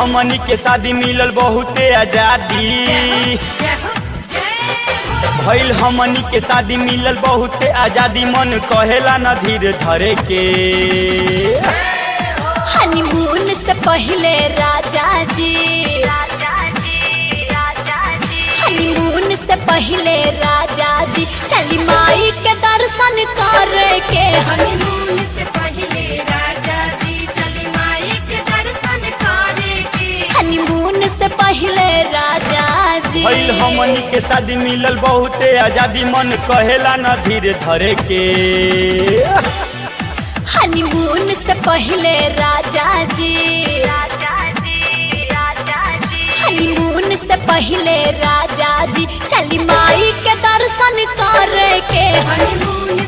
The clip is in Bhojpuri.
हमनी के शादी मिलल बहुते आजादी। भइल हमनी के शादी मिलल बहुते आजादी, मन कहेला न धीर धरे के। हनीमून से पहले राजा जी, हनीमून से पहले राजा जी चली माई के दर्शन करे के। हनीमून से पहले राजा जी चली माई के दर्शन करे के। हनीमून से पहले राजा जी। भइल हमनी के शादी मिलल बहुते आजादी, मन कहेला न धीर धरे के। हनीमून से पहले राजा जी, हनीमून से पहले राजा जी चली माई के दर्शन करे के। हनीमून